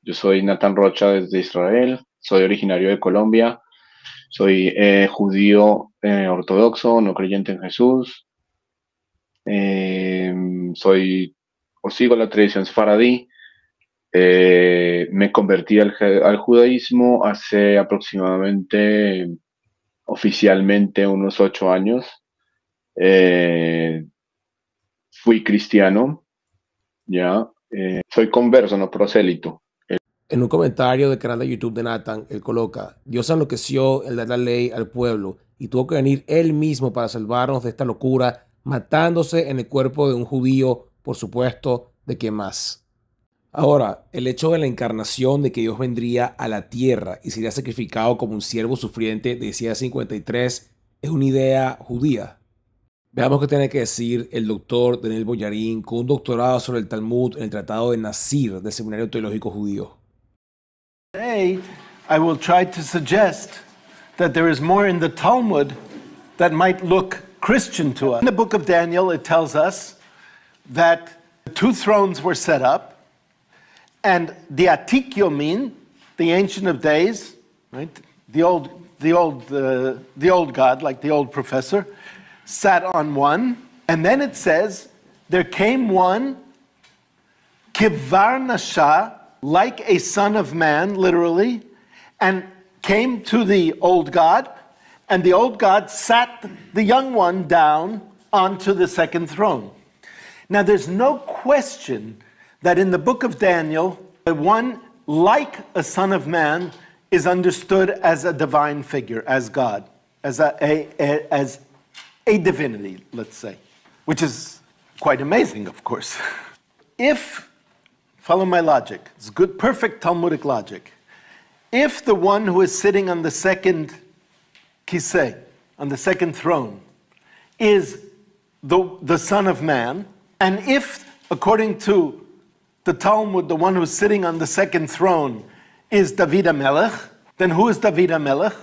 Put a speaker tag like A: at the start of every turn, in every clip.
A: Yo soy Nathan Rocha desde Israel, soy originario de Colombia, soy judío ortodoxo, no creyente en Jesús, eh, soy o sigo la tradición sefaradí. Me convertí al judaísmo hace aproximadamente, oficialmente, unos 8 años. Eh, Fui cristiano, ya. Soy converso, no prosélito.
B: En un comentario del canal de YouTube de Nathan, él coloca: Dios enloqueció el dar la ley al pueblo y tuvo que venir él mismo para salvarnos de esta locura, matándose en el cuerpo de un judío, por supuesto, ¿de qué más? Ahora, el hecho de la encarnación, de que Dios vendría a la tierra y sería sacrificado como un siervo sufriente de Isaías 53, es una idea judía. Veamos qué tiene que decir el doctor Daniel Boyarín, con un doctorado sobre el Talmud en el Tratado de Nasir del Seminario Teológico Judío.
C: Today, I will try to suggest that there is more in the Talmud that might look Christian to us. In the book of Daniel, it tells us that 2 thrones were set up, and the Atik Yomin, the Ancient of Days, right, the old God, like the old professor, sat on one, and then it says there came one, Kivar Nasha, like a son of man, literally, and came to the old God, and the old God sat the young one down onto the second throne. Now, there's no question that in the book of Daniel, the one like a son of man is understood as a divine figure, as God, as a divinity, let's say, which is quite amazing, of course. Follow my logic. It's good, perfect Talmudic logic. If the one who is sitting on the second kisei, on the second throne, is the Son of Man, and if, according to the Talmud, the one who's sitting on the second throne is David HaMelech, then who is David HaMelech?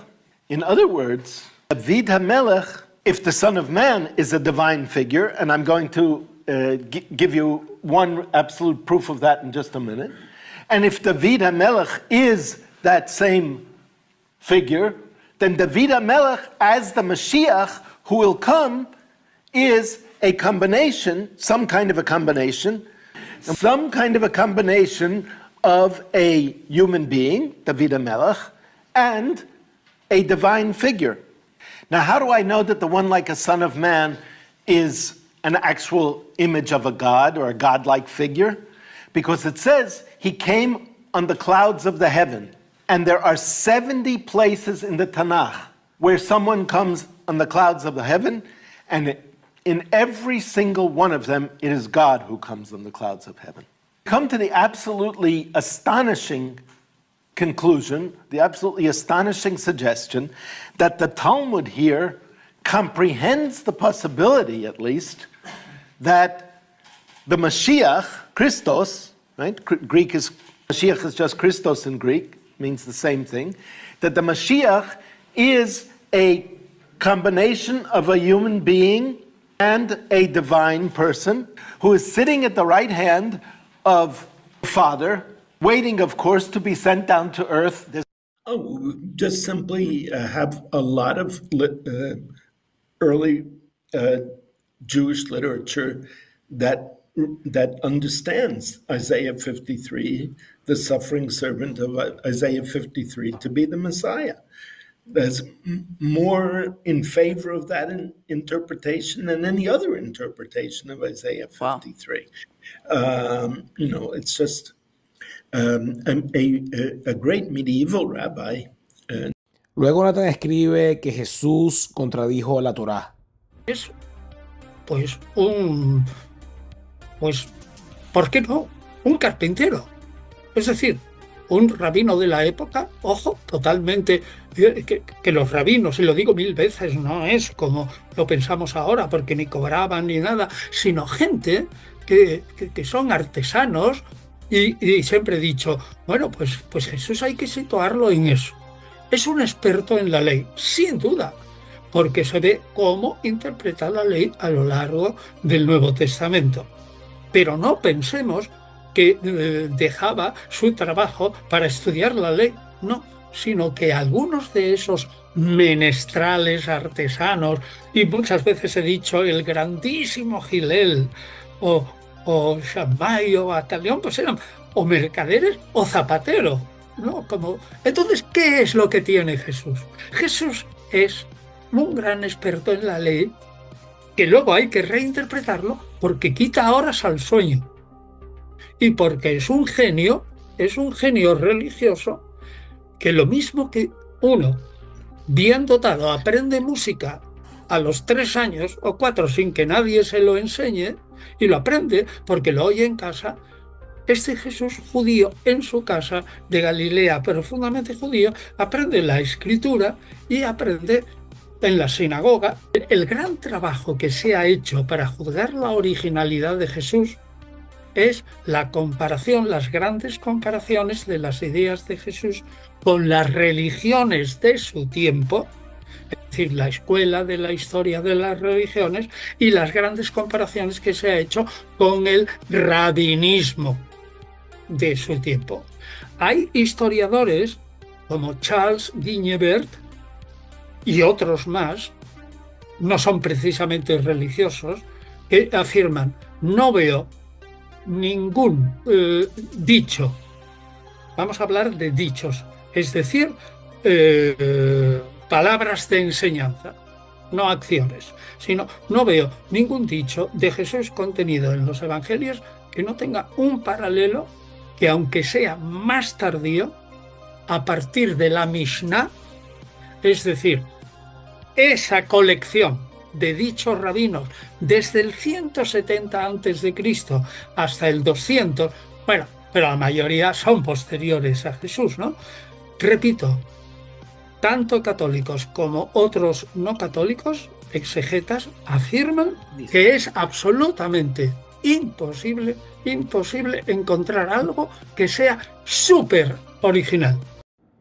C: In other words, David HaMelech, if the Son of Man is a divine figure, and I'm going to give you one absolute proof of that in just a minute. And if David HaMelech is that same figure, then David HaMelech, as the Mashiach who will come, is a combination, some kind of a combination of a human being, David HaMelech, and a divine figure. Now, how do I know that the one like a son of man is an actual image of a god or a godlike figure? Because it says he came on the clouds of the heaven. And there are 70 places in the Tanakh where someone comes on the clouds of the heaven, and in every single one of them, it is God who comes on the clouds of heaven. Come to the absolutely astonishing conclusion, the absolutely astonishing suggestion that the Talmud here comprehends the possibility, at least, that the Mashiach, Christos, right? Mashiach is just Christos in Greek, means the same thing, that the Mashiach is a combination of a human being and a divine person who is sitting at the right hand of the Father, waiting, of course, to be sent down to earth.
D: Just simply have a lot of early Jewish literature that understands Isaiah 53, the suffering servant of Isaiah 53, to be the Messiah. There's more in favor of that interpretation than any other interpretation of Isaiah 53. Wow. It's just a great medieval rabbi.
B: Luego Nathan escribe que Jesús contradijo la Torá.
E: Es, pues, ¿por qué no? Un carpintero. Es decir, un rabino de la época, ojo, totalmente, que los rabinos, y lo digo 1000 veces, no es como lo pensamos ahora, porque ni cobraban ni nada, sino gente que son artesanos, y siempre he dicho, bueno, pues Jesús hay que situarlo en eso. Es un experto en la ley, sin duda, porque se ve cómo interpreta la ley a lo largo del Nuevo Testamento. Pero no pensemos que dejaba su trabajo para estudiar la ley, no, sino que algunos de esos menestrales, artesanos, y muchas veces he dicho el grandísimo Gilel, o Shammai, o Atalión, pues eran o mercaderes o zapateros, ¿no? Entonces, ¿qué es lo que tiene Jesús? Jesús es un gran experto en la ley, que luego hay que reinterpretarlo porque quita horas al sueño. Y porque es un genio religioso, que lo mismo que uno, bien dotado, aprende música a los 3 años o 4 sin que nadie se lo enseñe, y lo aprende porque lo oye en casa, este Jesús judío en su casa de Galilea, profundamente judío, aprende la escritura y aprende en la sinagoga. El gran trabajo que se ha hecho para juzgar la originalidad de Jesús es la comparación, las grandes comparaciones de las ideas de Jesús con las religiones de su tiempo, es decir, la escuela de la historia de las religiones, y las grandes comparaciones que se ha hecho con el rabinismo de su tiempo. Hay historiadores como Charles Guignebert y otros más, no son precisamente religiosos, que afirman: no veo ningún dicho, vamos a hablar de dichos, es decir, palabras de enseñanza, no acciones, sino no veo ningún dicho de Jesús contenido en los evangelios que no tenga un paralelo que, aunque sea más tardío, a partir de la Mishnah, es decir, esa colección de dichos rabinos desde el 170 a.C. hasta el 200, bueno, pero la mayoría son posteriores a Jesús, ¿no? Repito, tanto católicos como otros no católicos, exegetas, afirman que es absolutamente imposible encontrar algo que sea súper original.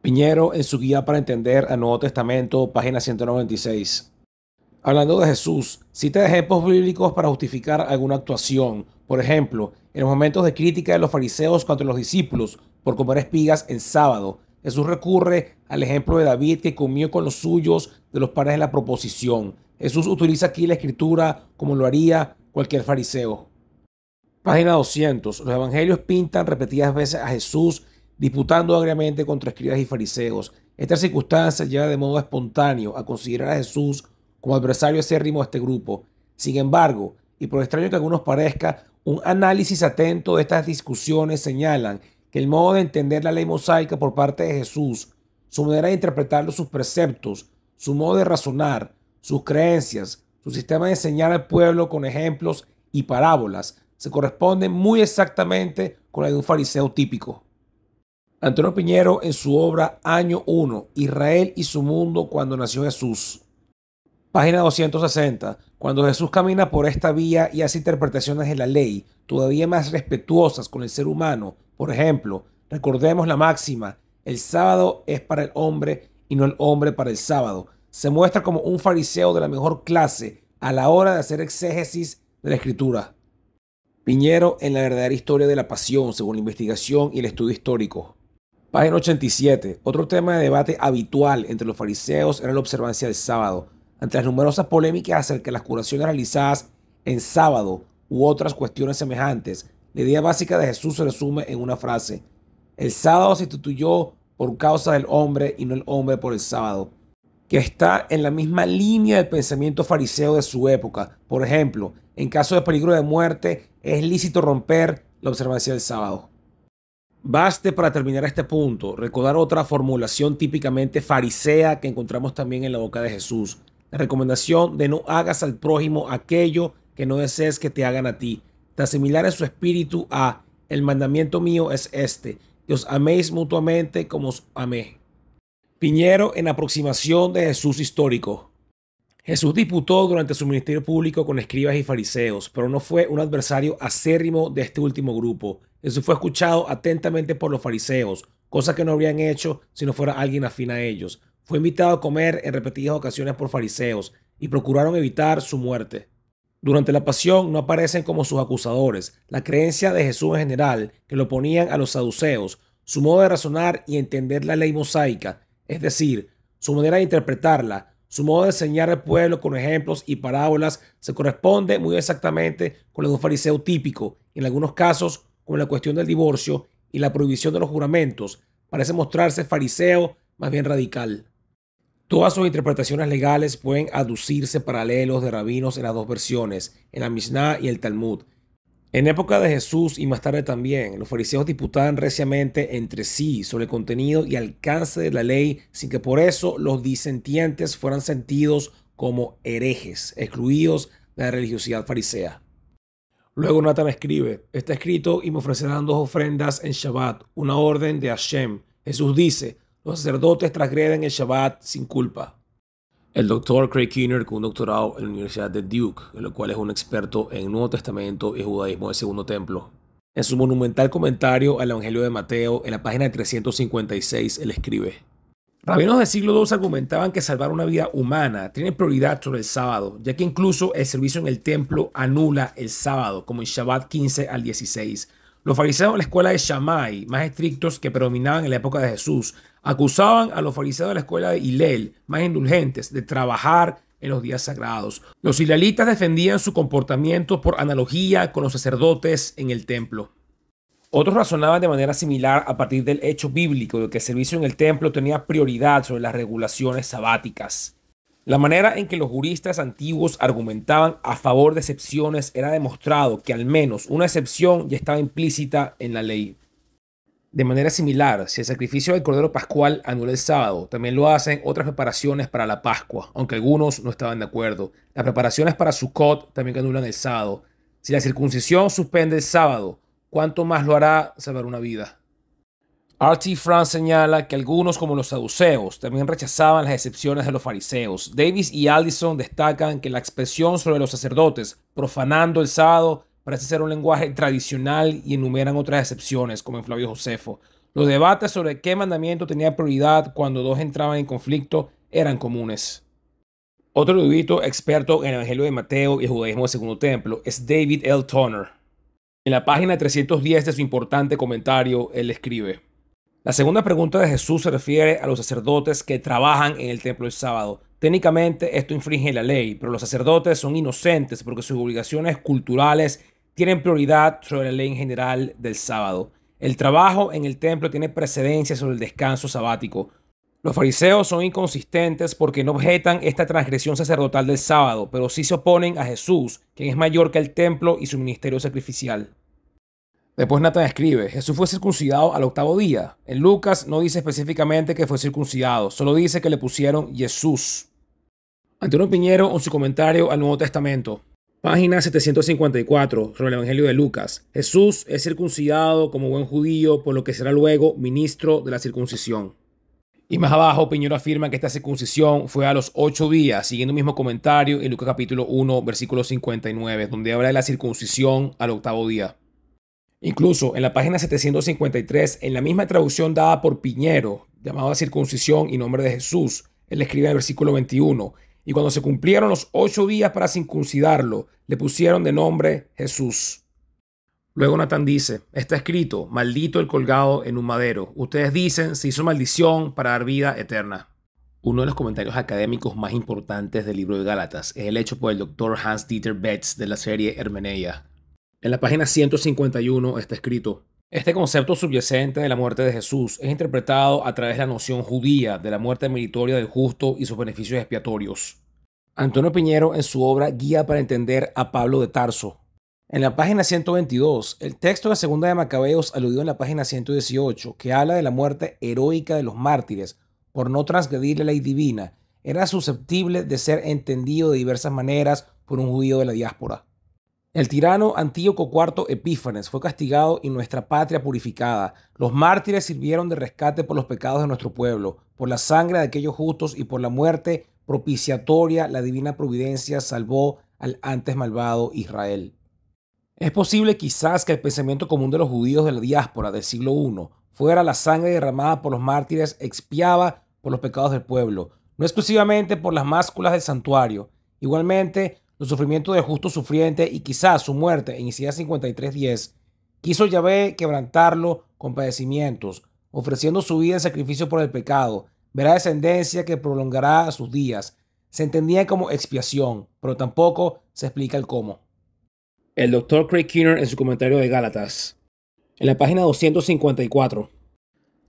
B: Piñero, en su guía para entender el Nuevo Testamento, página 196. Hablando de Jesús, cita ejemplos bíblicos para justificar alguna actuación. Por ejemplo, en los momentos de crítica de los fariseos contra los discípulos por comer espigas en sábado, Jesús recurre al ejemplo de David, que comió con los suyos de los panes de la proposición. Jesús utiliza aquí la escritura como lo haría cualquier fariseo. Página 200. Los evangelios pintan repetidas veces a Jesús disputando agriamente contra escribas y fariseos. Esta circunstancia lleva de modo espontáneo a considerar a Jesús como adversario acérrimo de este grupo. Sin embargo, y por extraño que a algunos parezca, un análisis atento de estas discusiones señalan que el modo de entender la ley mosaica por parte de Jesús, su manera de interpretar sus preceptos, su modo de razonar, sus creencias, su sistema de enseñar al pueblo con ejemplos y parábolas, se corresponden muy exactamente con la de un fariseo típico. Antonio Piñero, en su obra Año 1, Israel y su mundo cuando nació Jesús. Página 260. Cuando Jesús camina por esta vía y hace interpretaciones de la ley todavía más respetuosas con el ser humano, por ejemplo, recordemos la máxima: el sábado es para el hombre y no el hombre para el sábado. Se muestra como un fariseo de la mejor clase a la hora de hacer exégesis de la escritura. Piñero, en la verdadera historia de la pasión, según la investigación y el estudio histórico. Página 87. Otro tema de debate habitual entre los fariseos era la observancia del sábado. Ante las numerosas polémicas acerca de las curaciones realizadas en sábado u otras cuestiones semejantes, la idea básica de Jesús se resume en una frase: el sábado se instituyó por causa del hombre y no el hombre por el sábado, que está en la misma línea del pensamiento fariseo de su época. Por ejemplo, en caso de peligro de muerte, es lícito romper la observancia del sábado. Baste para terminar este punto recordar otra formulación típicamente farisea que encontramos también en la boca de Jesús: la recomendación de no hagas al prójimo aquello que no desees que te hagan a ti, tan similar en su espíritu a el mandamiento mío es este, que os améis mutuamente como os amé. Piñero, en aproximación de Jesús histórico. Jesús disputó durante su ministerio público con escribas y fariseos, pero no fue un adversario acérrimo de este último grupo. Jesús fue escuchado atentamente por los fariseos, cosa que no habrían hecho si no fuera alguien afín a ellos. Fue invitado a comer en repetidas ocasiones por fariseos y procuraron evitar su muerte. Durante la pasión no aparecen como sus acusadores. La creencia de Jesús en general, que lo ponían a los saduceos, su modo de razonar y entender la ley mosaica, es decir, su manera de interpretarla, su modo de enseñar al pueblo con ejemplos y parábolas, se corresponde muy exactamente con lo de un fariseo típico, y en algunos casos, con la cuestión del divorcio y la prohibición de los juramentos, parece mostrarse fariseo más bien radical. Todas sus interpretaciones legales pueden aducirse paralelos de rabinos en las dos versiones, en la Mishnah y el Talmud. En época de Jesús y más tarde también, los fariseos disputaban reciamente entre sí sobre el contenido y alcance de la ley, sin que por eso los disentientes fueran sentidos como herejes, excluidos de la religiosidad farisea. Luego Natán escribe, está escrito y me ofrecerán 2 ofrendas en Shabbat, una orden de Hashem. Jesús dice, los sacerdotes transgreden el Shabbat sin culpa. El doctor Craig Keener, con un doctorado en la Universidad de Duke, en lo cual es un experto en el Nuevo Testamento y judaísmo del Segundo Templo. En su monumental comentario al Evangelio de Mateo, en la página 356, él escribe, rabinos del siglo II argumentaban que salvar una vida humana tiene prioridad sobre el sábado, ya que incluso el servicio en el templo anula el sábado, como en Shabbat 15 al 16. Los fariseos de la escuela de Shammai, más estrictos que predominaban en la época de Jesús, acusaban a los fariseos de la escuela de Hillel, más indulgentes, de trabajar en los días sagrados. Los hilalitas defendían su comportamiento por analogía con los sacerdotes en el templo. Otros razonaban de manera similar a partir del hecho bíblico de que el servicio en el templo tenía prioridad sobre las regulaciones sabáticas. La manera en que los juristas antiguos argumentaban a favor de excepciones era demostrado que al menos una excepción ya estaba implícita en la ley. De manera similar, si el sacrificio del Cordero Pascual anula el sábado, también lo hacen otras preparaciones para la Pascua, aunque algunos no estaban de acuerdo. Las preparaciones para Sukkot también anulan el sábado. Si la circuncisión suspende el sábado, ¿cuánto más lo hará salvar una vida? R.T. France señala que algunos, como los saduceos, también rechazaban las excepciones de los fariseos. Davis y Allison destacan que la expresión sobre los sacerdotes profanando el sábado parece ser un lenguaje tradicional y enumeran otras excepciones, como en Flavio Josefo. Los debates sobre qué mandamiento tenía prioridad cuando dos entraban en conflicto eran comunes. Otro erudito experto en el Evangelio de Mateo y el judaísmo del Segundo Templo es David L. Toner. En la página 310 de su importante comentario, él escribe, la segunda pregunta de Jesús se refiere a los sacerdotes que trabajan en el templo el sábado. Técnicamente esto infringe la ley, pero los sacerdotes son inocentes porque sus obligaciones culturales tienen prioridad sobre la ley en general del sábado. El trabajo en el templo tiene precedencia sobre el descanso sabático. Los fariseos son inconsistentes porque no objetan esta transgresión sacerdotal del sábado, pero sí se oponen a Jesús, quien es mayor que el templo y su ministerio sacrificial. Después Natán escribe, Jesús fue circuncidado al 8º día. En Lucas no dice específicamente que fue circuncidado, solo dice que le pusieron Jesús. Antonio Piñero en su comentario al Nuevo Testamento. Página 754 sobre el Evangelio de Lucas. Jesús es circuncidado como buen judío, por lo que será luego ministro de la circuncisión. Y más abajo, Piñero afirma que esta circuncisión fue a los 8 días, siguiendo el mismo comentario en Lucas capítulo 1, versículo 59, donde habla de la circuncisión al 8º día. Incluso en la página 753, en la misma traducción dada por Piñero, llamada circuncisión y nombre de Jesús, él escribe en el versículo 21, y cuando se cumplieron los 8 días para circuncidarlo, le pusieron de nombre Jesús. Luego Natán dice, está escrito, maldito el colgado en un madero. Ustedes dicen, se hizo maldición para dar vida eterna. Uno de los comentarios académicos más importantes del libro de Gálatas es el hecho por el Dr. Hans-Dieter Betz de la serie Hermeneia. En la página 151 está escrito, este concepto subyacente de la muerte de Jesús es interpretado a través de la noción judía de la muerte meritoria del justo y sus beneficios expiatorios. Antonio Piñero en su obra Guía para entender a Pablo de Tarso. En la página 122, el texto de la Segunda de Macabeos aludido en la página 118, que habla de la muerte heroica de los mártires por no transgredir la ley divina, era susceptible de ser entendido de diversas maneras por un judío de la diáspora. El tirano Antíoco IV Epífanes fue castigado y nuestra patria purificada. Los mártires sirvieron de rescate por los pecados de nuestro pueblo, por la sangre de aquellos justos y por la muerte propiciatoria la divina providencia salvó al antes malvado Israel. Es posible quizás que el pensamiento común de los judíos de la diáspora del siglo I fuera la sangre derramada por los mártires expiaba por los pecados del pueblo, no exclusivamente por las másculas del santuario. Igualmente, los sufrimientos del justo sufriente y quizás su muerte en Isaías 53:10, quiso Yahvé quebrantarlo con padecimientos, ofreciendo su vida en sacrificio por el pecado. Verá descendencia que prolongará sus días. Se entendía como expiación, pero tampoco se explica el cómo. El Dr. Craig Keener en su comentario de Gálatas. En la página 254.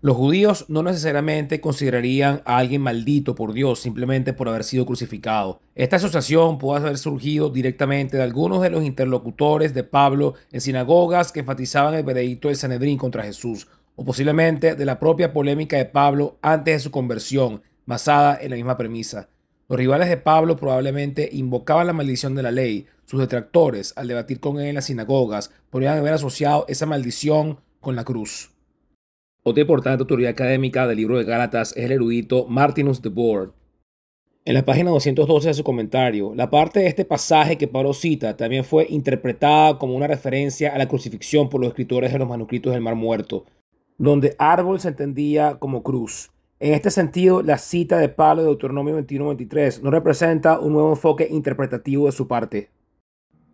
B: Los judíos no necesariamente considerarían a alguien maldito por Dios simplemente por haber sido crucificado. Esta asociación puede haber surgido directamente de algunos de los interlocutores de Pablo en sinagogas que enfatizaban el veredicto del Sanedrín contra Jesús, o posiblemente de la propia polémica de Pablo antes de su conversión, basada en la misma premisa. Los rivales de Pablo probablemente invocaban la maldición de la ley. Sus detractores, al debatir con él en las sinagogas, podrían haber asociado esa maldición con la cruz. Otra importante autoridad académica del libro de Gálatas es el erudito Martinus de Boer. En la página 212 de su comentario, la parte de este pasaje que Pablo cita también fue interpretada como una referencia a la crucifixión por los escritores de los manuscritos del Mar Muerto, donde árbol se entendía como cruz. En este sentido, la cita de Pablo de Deuteronomio 21:23 no representa un nuevo enfoque interpretativo de su parte.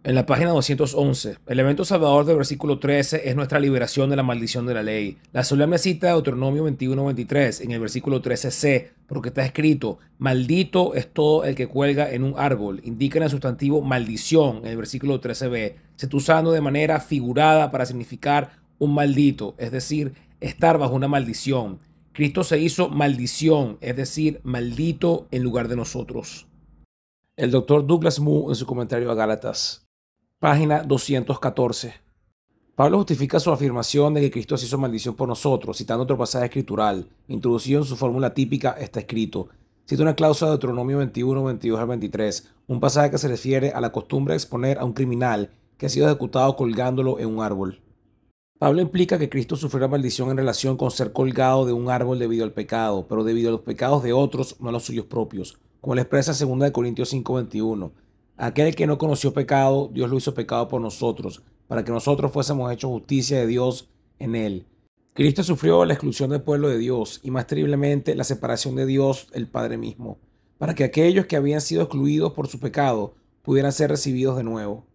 B: En la página 211, el evento salvador del versículo 13 es nuestra liberación de la maldición de la ley. La solemne cita de Deuteronomio 21:23 en el versículo 13c, porque está escrito, maldito es todo el que cuelga en un árbol, indica en el sustantivo maldición en el versículo 13b. Se está usando de manera figurada para significar un maldito, es decir, estar bajo una maldición. Cristo se hizo maldición, es decir, maldito en lugar de nosotros. El Dr. Douglas Moo en su comentario a Gálatas. Página 214. Pablo justifica su afirmación de que Cristo se hizo maldición por nosotros, citando otro pasaje escritural. Introducido en su fórmula típica, está escrito. Cita una cláusula de Deuteronomio 21, 22 al 23, un pasaje que se refiere a la costumbre de exponer a un criminal que ha sido ejecutado colgándolo en un árbol. Pablo implica que Cristo sufrió la maldición en relación con ser colgado de un árbol debido al pecado, pero debido a los pecados de otros, no a los suyos propios, como lo expresa 2 Corintios 5:21. Aquel que no conoció pecado, Dios lo hizo pecado por nosotros, para que nosotros fuésemos hechos justicia de Dios en él. Cristo sufrió la exclusión del pueblo de Dios y más terriblemente la separación de Dios, el Padre mismo, para que aquellos que habían sido excluidos por su pecado pudieran ser recibidos de nuevo.